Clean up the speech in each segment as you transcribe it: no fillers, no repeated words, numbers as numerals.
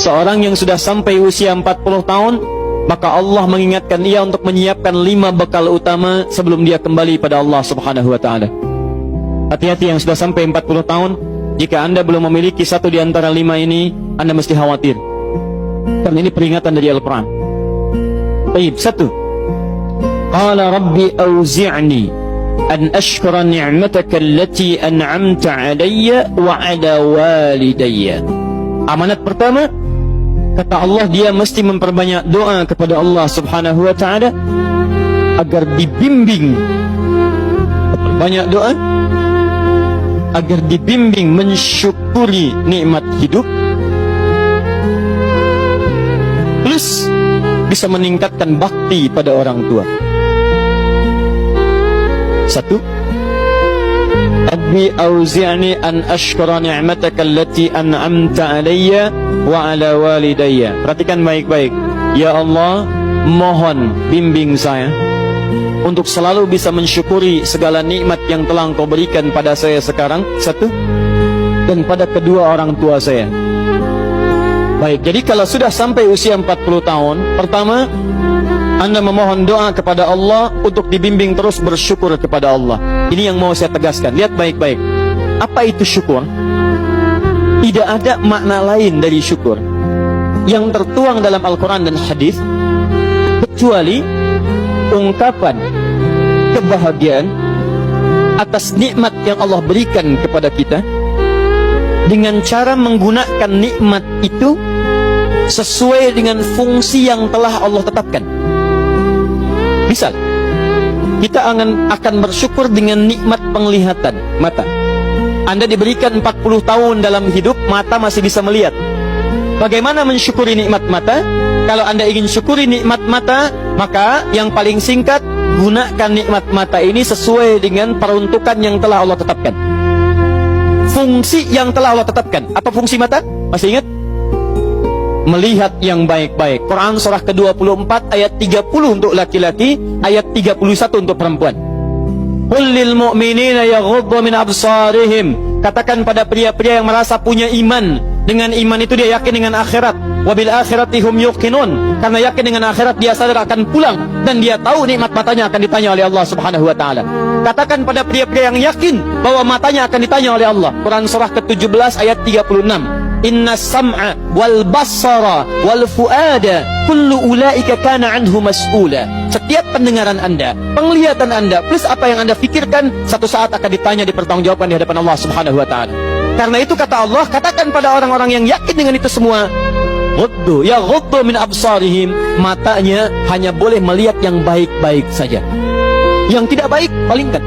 seorang yang sudah sampai usia 40 tahun, maka Allah mengingatkan ia untuk menyiapkan 5 bekal utama sebelum dia kembali pada Allah Subhanahu wa ta'ala. Hati-hati yang sudah sampai 40 tahun, jika Anda belum memiliki satu di antara 5 ini, Anda mesti khawatir, karena ini peringatan dari Al-Quran. Baik, 1. Qala Rabbi awzi'ni an ashkura ni'mataka allati an'amta alayya wa ala walidayya. Amanat pertama, kata Allah, dia mesti memperbanyak doa kepada Allah Subhanahu wa ta'ala agar dibimbing, banyak doa agar dibimbing mensyukuri nikmat hidup, plus bisa meningkatkan bakti pada orang tua. 1. Rabbi auzi'ni an ashkura ni'mataka allati an'amta alayya wa ala walidayya. Perhatikan baik-baik. Ya Allah, mohon bimbing saya untuk selalu bisa mensyukuri segala nikmat yang telah Engkau berikan pada saya sekarang, 1, dan pada kedua orang tua saya. Baik, jadi kalau sudah sampai usia 40 tahun, pertama, Anda memohon doa kepada Allah untuk dibimbing terus bersyukur kepada Allah. Ini yang mau saya tegaskan. Lihat baik-baik. Apa itu syukur? Tidak ada makna lain dari syukur yang tertuang dalam Al-Quran dan hadis kecuali ungkapan kebahagiaan atas nikmat yang Allah berikan kepada kita dengan cara menggunakan nikmat itu sesuai dengan fungsi yang telah Allah tetapkan. Misal, kita akan bersyukur dengan nikmat penglihatan mata. Anda diberikan 40 tahun dalam hidup, mata masih bisa melihat. Bagaimana mensyukuri nikmat mata? Kalau Anda ingin syukuri nikmat mata, maka yang paling singkat, gunakan nikmat mata ini sesuai dengan peruntukan yang telah Allah tetapkan. Fungsi yang telah Allah tetapkan. Apa fungsi mata? Masih ingat? Melihat yang baik-baik. Quran surah ke-24 ayat 30 untuk laki-laki, ayat 31 untuk perempuan. Qul lil mu'minina yaghuddu min absarihim. Katakan pada pria-pria yang merasa punya iman. Dengan iman itu dia yakin dengan akhirat. Wabil akhirati hum yuqinun. Karena yakin dengan akhirat dia sadar akan pulang dan dia tahu nikmat matanya akan ditanya oleh Allah Subhanahu wa taala. Katakan pada pria-pria yang yakin bahwa matanya akan ditanya oleh Allah. Quran surah ke-17 ayat 36. Inna sam'a wal basara wal fuada kullu ulaika kana anhu mas'ula. Setiap pendengaran Anda, penglihatan Anda, plus apa yang Anda fikirkan, satu saat akan ditanya, dipertanggungjawabkan di hadapan Allah Subhanahu wa taala. Karena itu kata Allah, katakan pada orang-orang yang yakin dengan itu semua, ghuddu min absarihim, matanya hanya boleh melihat yang baik-baik saja. Yang tidak baik palingkan.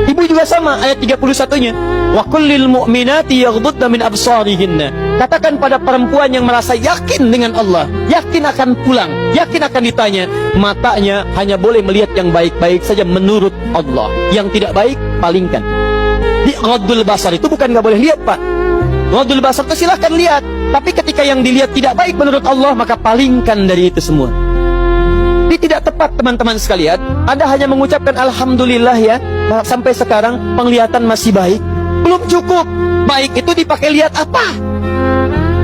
Ibu juga sama, ayat 31-nya. Wa kullil mu'minati yaghdudna min absarihinna. Katakan pada perempuan yang merasa yakin dengan Allah, yakin akan pulang, yakin akan ditanya, matanya hanya boleh melihat yang baik-baik saja menurut Allah. Yang tidak baik, palingkan. Di ghaddul basar itu bukan nggak boleh lihat, Pak. Ghaddul basar itu silahkan lihat, tapi ketika yang dilihat tidak baik menurut Allah, maka palingkan dari itu semua. Ini tidak tepat, teman-teman sekalian. Anda hanya mengucapkan alhamdulillah ya, sampai sekarang penglihatan masih baik. Belum cukup. Baik itu dipakai lihat apa?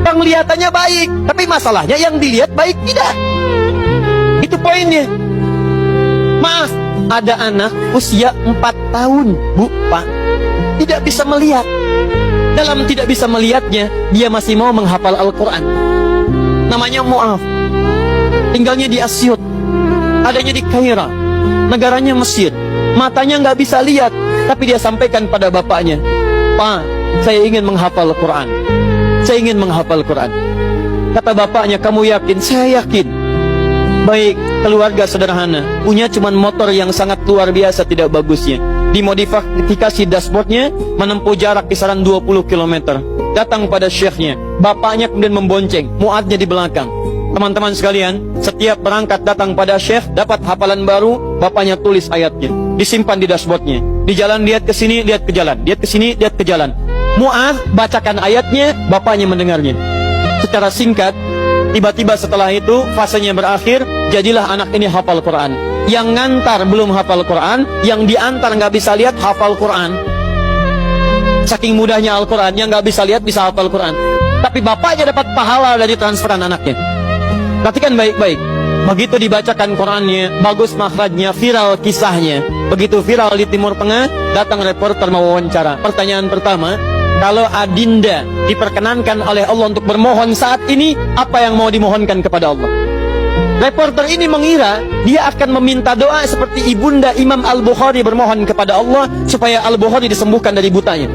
Penglihatannya baik, tapi masalahnya yang dilihat baik tidak. Itu poinnya. Maaf, ada anak usia 4 tahun, Bu, Pak, tidak bisa melihat. Dalam tidak bisa melihatnya, dia masih mau menghafal Al-Quran. Namanya Mu'af. Tinggalnya di Asyut, adanya di Kaira, negaranya Mesir. Matanya nggak bisa lihat, tapi dia sampaikan pada bapaknya, Pak, saya ingin menghafal Quran. Saya ingin menghafal Quran. Kata bapaknya, kamu yakin? Saya yakin. Baik, keluarga sederhana, punya cuman motor yang sangat luar biasa tidak bagusnya. Dimodifikasi dashboardnya, menempuh jarak kisaran 20 km. Datang pada syekhnya, bapaknya kemudian membonceng, muadnya di belakang. Teman-teman sekalian, setiap berangkat datang pada syekh, dapat hafalan baru, bapaknya tulis ayatnya, disimpan di dashboardnya. Di jalan lihat ke sini, lihat ke jalan, lihat ke sini, lihat ke jalan. Mu'adz bacakan ayatnya, bapaknya mendengarnya. Secara singkat, tiba-tiba setelah itu fasenya berakhir, jadilah anak ini hafal Quran. Yang ngantar belum hafal Quran, yang diantar nggak bisa lihat hafal Quran. Saking mudahnya Al-Quran, yang nggak bisa lihat bisa hafal Quran. tapi bapaknya dapat pahala dari transferan anaknya. Perhatikan baik-baik. Begitu dibacakan Qurannya, bagus makhrajnya, viral kisahnya. Begitu viral di Timur Tengah, datang reporter mau wawancara. Pertanyaan pertama, kalau adinda diperkenankan oleh Allah untuk bermohon saat ini, apa yang mau dimohonkan kepada Allah? Reporter ini mengira dia akan meminta doa seperti ibunda Imam Al-Bukhari bermohon kepada Allah supaya Al-Bukhari disembuhkan dari butanya.